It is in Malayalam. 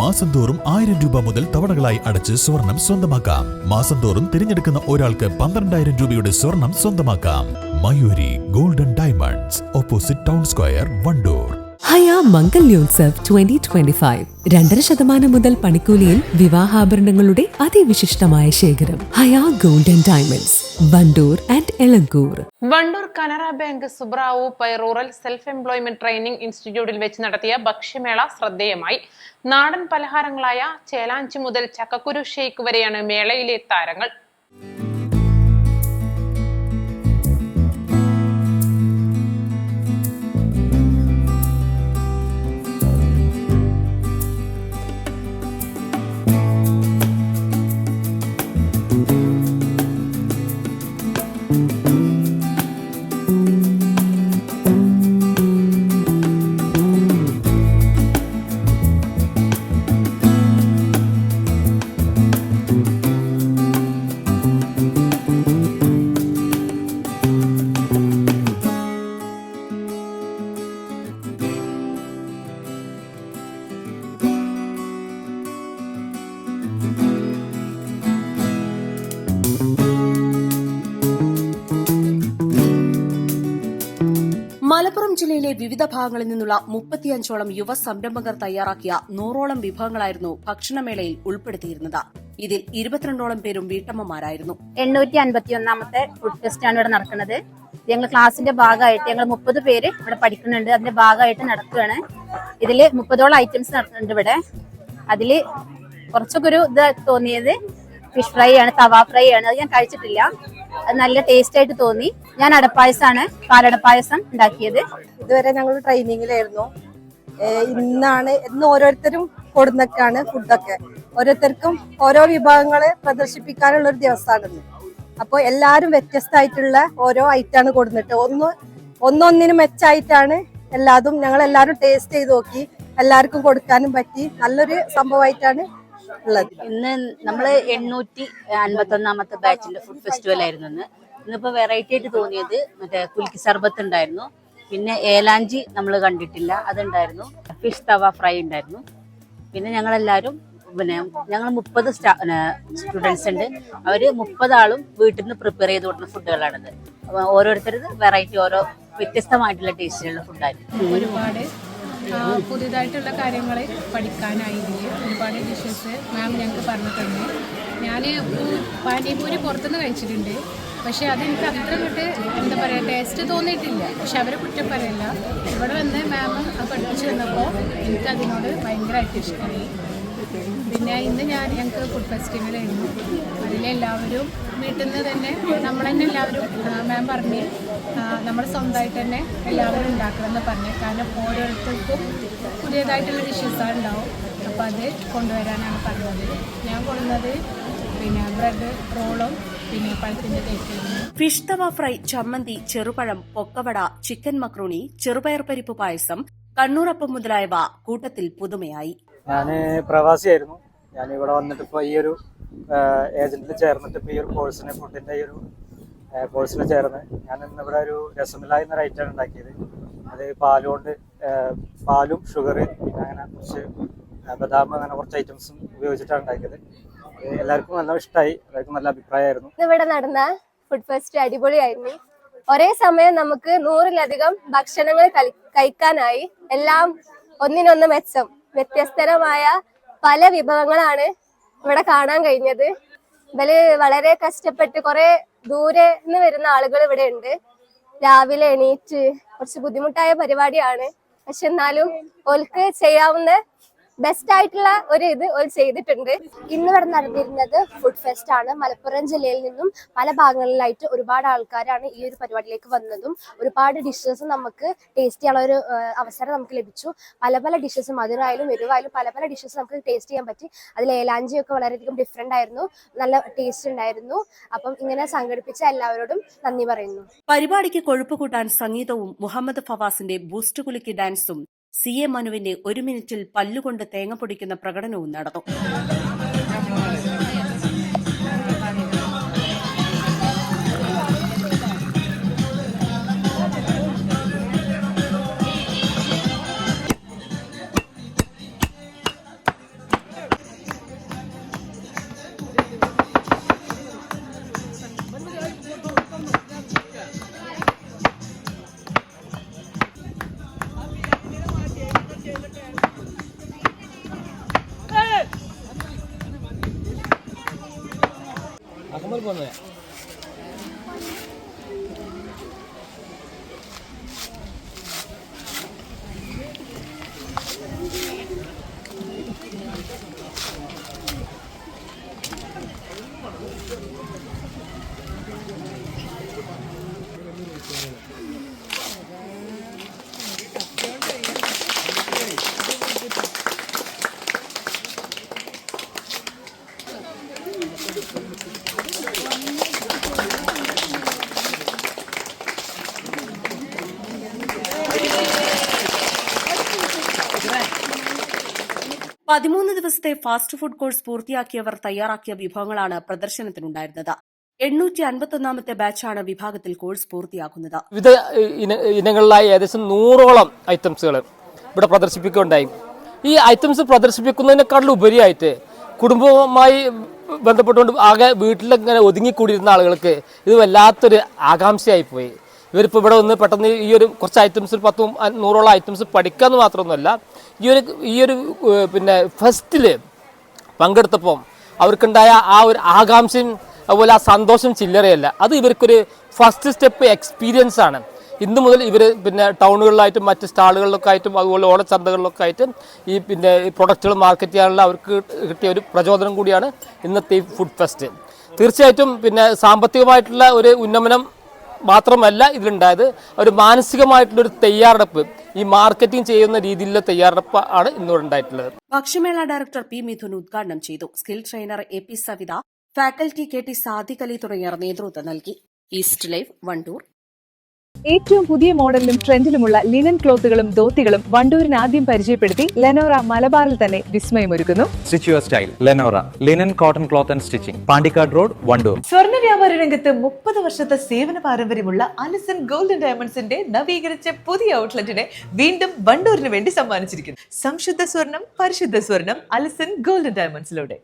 മാസം തോറും 1000 രൂപ മുതൽ തവണകളായി അടച്ച് സ്വർണം സ്വന്തമാക്കാം. മാസം തോറും തിരഞ്ഞെടുക്കുന്ന ഒരാൾക്ക് 12,000 രൂപയുടെ സ്വർണം സ്വന്തമാക്കാം. Mayuri golden diamonds, opposite town square, Wandoor. Haya Mangalyotsav 2025 2.5% മുതൽ പണിക്കൂലിയിൽ വിവാഹാഭരണങ്ങളുടെ അതിവിശിഷ്ടമായ ശേഖരം. Haya golden diamonds, Wandoor and Elankur. Wandoor Canara bank Subrao Pai rural self employment training ഇൻസ്റ്റിറ്റ്യൂട്ടിൽ വെച്ച് നടത്തിയ ഭക്ഷ്യമേള ശ്രദ്ധേയമായി. നാടൻ പലഹാരങ്ങളായ ചേലാഞ്ചി മുതൽ ചക്കക്കുരു ഷേക്ക് വരെയാണ് മേളയിലെ താരങ്ങൾ. മലപ്പുറം ജില്ലയിലെ വിവിധ ഭാഗങ്ങളിൽ നിന്നുള്ള 35ഓളം യുവ സംരംഭകർ തയ്യാറാക്കിയ 100ഓളം വിഭവങ്ങളായിരുന്നു ഭക്ഷണമേളയിൽ ഉൾപ്പെടുത്തിയിരുന്നത്. ഇതിൽ 22ഓളം പേരും വീട്ടമ്മമാരായിരുന്നു. 851ാമത്തെ ഫുഡ് ഫെസ്റ്റ് ആണ് ഇവിടെ നടക്കുന്നത്. ഞങ്ങൾ ക്ലാസിന്റെ ഭാഗമായിട്ട് ഞങ്ങൾ 30 പേര് ഇവിടെ പഠിക്കുന്നുണ്ട്. അതിന്റെ ഭാഗമായിട്ട് നടക്കുകയാണ്. ഇതില് 30ഓളം ഐറ്റംസ് നടക്കുന്നുണ്ട് ഇവിടെ. അതില് കുറച്ചൊക്കെ ഒരു ഇത് തോന്നിയത് ഫിഷ് ഫ്രൈ ആണ്, തവ ഫ്രൈ ആണ്. അത് ഞാൻ കഴിച്ചിട്ടില്ല. അത് നല്ല ടേസ്റ്റ് ആയിട്ട് തോന്നി. ഞാൻ അടപ്പായസാണ്, പാലടപ്പായസം ഉണ്ടാക്കിയത്. ഇതുവരെ ഞങ്ങൾ ട്രെയിനിങ്ങിലായിരുന്നു. ഇന്ന് ഓരോരുത്തരും കൊടുന്നൊക്കെയാണ് ഫുഡൊക്കെ. ഓരോരുത്തർക്കും ഓരോ വിഭവങ്ങള് പ്രദർശിപ്പിക്കാനുള്ള ഒരു ദിവസമാണെന്ന്. അപ്പോൾ എല്ലാവരും വ്യത്യസ്തമായിട്ടുള്ള ഓരോ ഐറ്റാണ് കൊടുന്നിട്ട് ഒന്നൊന്നിന് മെച്ചായിട്ടാണ് എല്ലാതും. ഞങ്ങൾ എല്ലാവരും ടേസ്റ്റ് ചെയ്ത് നോക്കി, എല്ലാവർക്കും കൊടുക്കാനും പറ്റി. നല്ലൊരു സംഭവമായിട്ടാണ് ഉള്ളത്. ഇന്ന് നമ്മള് 851ാമത്തെ ബാച്ചിന്റെ ഫുഡ് ഫെസ്റ്റിവൽ ആയിരുന്നു. ഇന്നിപ്പോ വെറൈറ്റി ആയിട്ട് തോന്നിയത് മറ്റേ കുൽക്കി സർബത്ത് ഉണ്ടായിരുന്നു. പിന്നെ ഏലാഞ്ചി നമ്മൾ കണ്ടിട്ടില്ല, അതുണ്ടായിരുന്നു. ഫിഷ് തവ ഫ്രൈ ഉണ്ടായിരുന്നു. പിന്നെ ഞങ്ങളെല്ലാവരും ഞങ്ങൾ 30 സ്റ്റുഡൻസ് ഉണ്ട്. അവര് 30 ആളും വീട്ടിൽ നിന്ന് പ്രിപ്പയർ ചെയ്ത് കൊടുക്കുന്ന ഫുഡുകളാണിത്. ഓരോരുത്തരും വെറൈറ്റി, ഓരോ വ്യത്യസ്തമായിട്ടുള്ള ടേസ്റ്റിലുള്ള ഫുഡായിരുന്നു. ഒരുപാട് പുതിയതായിട്ടുള്ള കാര്യങ്ങൾ പഠിക്കാനായി ഒരുപാട് ഡിഷസ് മാം ഞങ്ങൾക്ക് പറഞ്ഞിട്ടുണ്ട്. ഞാൻ പാനിപൂരി പുറത്തുനിന്ന് കഴിച്ചിട്ടുണ്ട്. പക്ഷെ അതെനിക്ക് അത്ര കിട്ട് എന്താ പറയുക ടേസ്റ്റ് തോന്നിയിട്ടില്ല. പക്ഷെ അവരെ കുറ്റം പറയില്ല. ഇവിടെ വന്ന് മാം അത് പഠിപ്പിച്ചു തന്നപ്പോൾ എനിക്ക് അതിനോട് ഭയങ്കരമായിട്ട് ഇഷ്ടമായി. പിന്നെ ഇന്ന് ഞങ്ങൾക്ക് ഫുഡ് ഫെസ്റ്റിവലായിരുന്നു. അതിലെല്ലാവരും വീട്ടിൽ നിന്ന് തന്നെ നമ്മൾ തന്നെ എല്ലാവരും മാം പറഞ്ഞ് നമ്മൾ സ്വന്തമായിട്ട് തന്നെ എല്ലാവരും ഉണ്ടാക്കണമെന്ന് പറഞ്ഞു. കാരണം ഓരോരുത്തർക്കും പുതിയതായിട്ടുള്ള ഡിഷസാണ് ഉണ്ടാവും. അപ്പോൾ അത് കൊണ്ടുവരാനാണ് പറഞ്ഞത്. ഞാൻ കൊണ്ടുവന്നത് പിന്നെ ബ്രെഡ് റോളും പിന്നെ പഴത്തിൻ്റെ കേക്കായിരുന്നു. ഫിഷ് തവ ഫ്രൈ, ചമ്മന്തി, ചെറുപഴം, പൊക്കവട, ചിക്കൻ മക്രോണി, ചെറുപയർ പരിപ്പ് പായസം, കണ്ണൂറപ്പം മുതലായവ കൂട്ടത്തിൽ പുതുമയായി. ഞാൻ പ്രവാസിയായിരുന്നു. ഞാൻ ഇവിടെ വന്നിട്ട് ഇപ്പോൾ ഈ ഒരു ഏജന്റിൽ ചേർന്നിട്ട് ഇപ്പോൾ ഈ ഒരു കോഴ്സിന് ഫുഡിൻ്റെ ഈ ഒരു കോഴ്സിൽ ചേർന്ന് ഞാൻ ഇന്നിവിടെ ഒരു രസമില്ല എന്നൊരു ഐറ്റമാണ് ഉണ്ടാക്കിയത്. അത് പാലും ഷുഗർ പിന്നെ അങ്ങനെ കുറച്ച് ബദാം അങ്ങനെ കുറച്ച് ഐറ്റംസും ഉപയോഗിച്ചിട്ടാണ് ഉണ്ടാക്കിയത്. എല്ലാവർക്കും നല്ല ഇഷ്ടമായി, എല്ലാവർക്കും നല്ല അഭിപ്രായമായിരുന്നു. ഇവിടെ നടന്ന ഫുഡ് ഫെസ്റ്റ് അടിപൊളിയായിരുന്നു. ഒരേ സമയം നമുക്ക് 100-ലധികം ഭക്ഷണങ്ങൾ കഴിക്കാനായി. എല്ലാം ഒന്നിനൊന്ന് മെച്ചം, വ്യത്യസ്തരമായ പല വിഭവങ്ങളാണ് ഇവിടെ കാണാൻ കഴിഞ്ഞത്. ഇവര് വളരെ കഷ്ടപ്പെട്ട് കുറെ ദൂരെ നിന്ന് വരുന്ന ആളുകൾ ഇവിടെ ഉണ്ട്. രാവിലെ എണീറ്റ് കുറച്ച് ബുദ്ധിമുട്ടായ പരിപാടിയാണ്. പക്ഷെ എന്നാലും ഓൾക്ക് ചെയ്യാവുന്ന ബെസ്റ്റ് ആയിട്ടുള്ള ഒരു ഇത് ചെയ്തിട്ടുണ്ട്. ഇന്ന് ഇവിടെ നടന്നിരുന്നത് ഫുഡ് ഫെസ്റ്റ് ആണ്. മലപ്പുറം ജില്ലയിൽ നിന്നും പല ഭാഗങ്ങളിലായിട്ട് ഒരുപാട് ആൾക്കാരാണ് ഈ ഒരു പരിപാടിയിലേക്ക് വന്നതും. ഒരുപാട് ഡിഷസ് നമുക്ക് ടേസ്റ്റ് ചെയ്യാനുള്ള ഒരു അവസരം നമുക്ക് ലഭിച്ചു. പല പല ഡിഷസ്, മധുരമായാലും എരിവായാലും പല പല ഡിഷസ് നമുക്ക് ടേസ്റ്റ് ചെയ്യാൻ പറ്റി. അതിൽ ഏലാഞ്ചിയൊക്കെ വളരെയധികം ഡിഫറെന്റ് ആയിരുന്നു, നല്ല ടേസ്റ്റ് ഉണ്ടായിരുന്നു. അപ്പം ഇങ്ങനെ സംഘടിപ്പിച്ച എല്ലാവരോടും നന്ദി പറയുന്നു. പരിപാടിക്ക് കൊഴുപ്പ് കൂട്ടാൻ സംഗീതവും മുഹമ്മദ് ഫവാസിന്റെ ബൂസ്റ്റ് കുലുക്കി ഡാൻസും CA മനുവിന്റെ 1 മിനിറ്റിൽ പല്ലുകൊണ്ട് തേങ്ങ പൊടിക്കുന്ന പ്രകടനവും നടന്നു. 13 ദിവസത്തെ ഫാസ്റ്റ് ഫുഡ് കോഴ്സ് പൂർത്തിയാക്കിയവർ തയ്യാറാക്കിയ വിഭവങ്ങളാണ് പ്രദർശനത്തിനുണ്ടായിരുന്നത്. 851ാമത്തെ ബാച്ചാണ് വിഭാഗത്തിൽ കോഴ്സ് പൂർത്തിയാക്കുന്നത്. വിവിധ ഇനങ്ങളിലായി ഏകദേശം 100ഓളം ഐറ്റംസുകൾ ഇവിടെ പ്രദർശിപ്പിക്കുകയുണ്ടായി. ഈ ഐറ്റംസ് പ്രദർശിപ്പിക്കുന്നതിനേക്കാളും ഉപരിയായിട്ട് കുടുംബവുമായി ബന്ധപ്പെട്ടുകൊണ്ട് ആകെ വീട്ടിലിങ്ങനെ ഒതുങ്ങിക്കൂടിയിരുന്ന ആളുകൾക്ക് ഇത് വല്ലാത്തൊരു ആകാംക്ഷയായിപ്പോയി. ഇവരിപ്പോൾ ഇവിടെ വന്ന് പെട്ടെന്ന് ഈ ഒരു കുറച്ച് ഐറ്റംസിൽ 100ഓളം ഐറ്റംസ് പഠിക്കാമെന്ന് മാത്രമൊന്നുമല്ല, ഈ ഒരു പിന്നെ ഫെസ്റ്റിൽ പങ്കെടുത്തപ്പം അവർക്കുണ്ടായ ആ ഒരു ആകാംക്ഷയും അതുപോലെ ആ സന്തോഷം ചില്ലറയല്ല. അത് ഇവർക്കൊരു ഫസ്റ്റ് സ്റ്റെപ്പ് എക്സ്പീരിയൻസ് ആണ്. ഇന്നു മുതൽ ഇവർ പിന്നെ ടൗണുകളിലായിട്ടും മറ്റ് സ്റ്റാളുകളിലൊക്കെ ആയിട്ടും അതുപോലെ ഓണച്ചന്തകളിലൊക്കെ ആയിട്ടും ഈ പിന്നെ പ്രൊഡക്റ്റുകൾ മാർക്കറ്റ് ചെയ്യാനുള്ള അവർക്ക് കിട്ടിയ ഒരു പ്രചോദനം കൂടിയാണ് ഇന്നത്തെ ഈ ഫുഡ് ഫെസ്റ്റ്. തീർച്ചയായിട്ടും പിന്നെ സാമ്പത്തികമായിട്ടുള്ള ഒരു ഉന്നമനം മാത്രമല്ല ഇതിലുണ്ടായത്, ഒരു മാനസികമായിട്ടുള്ളൊരു തയ്യാറെടുപ്പ്, ഈ മാർക്കറ്റിംഗ് ചെയ്യുന്ന രീതിയിലുള്ള തയ്യാറെടുപ്പ് ആണ് ഇന്നിവിടെ ഉണ്ടായിട്ടുള്ളത്. ഭക്ഷ്യമേള ഡയറക്ടർ പി മിഥുൻ ഉദ്ഘാടനം ചെയ്തു. Skill trainer A P Savitha, faculty K T Sadiq Ali തുടങ്ങിയവർ നേതൃത്വം നൽകി. East live Wandoor. ഏറ്റവും പുതിയ മോഡലിലും ട്രെൻഡിലുമുള്ള ലിനൻ ക്ലോത്തുകളും ധോത്തികളും വണ്ടൂരിന് ആദ്യം പരിചയപ്പെടുത്തി ലെനോറ മലബാറിൽ തന്നെ വിസ്മയമൊരുക്കുന്നു. Stitch your style Lenora linen cotton cloth and stitching, Pandikkad road, Wandoor. സ്വർണ്ണ വ്യാപാര രംഗത്ത് 30 വർഷത്തെ സേവന പാരമ്പര്യമുള്ള അലിസൺ ഗോൾഡൻ ഡയമണ്ട്സിന്റെ നവീകരിച്ച പുതിയ ഔട്ട്ലെറ്റിനെ വീണ്ടും വണ്ടൂരിന് വേണ്ടി സമ്മാനിച്ചിരിക്കുന്നു. സംശുദ്ധ സ്വർണം, പരിശുദ്ധ സ്വർണം, അലിസൺ ഗോൾഡൻ ഡയമണ്ട്സിലൂടെ.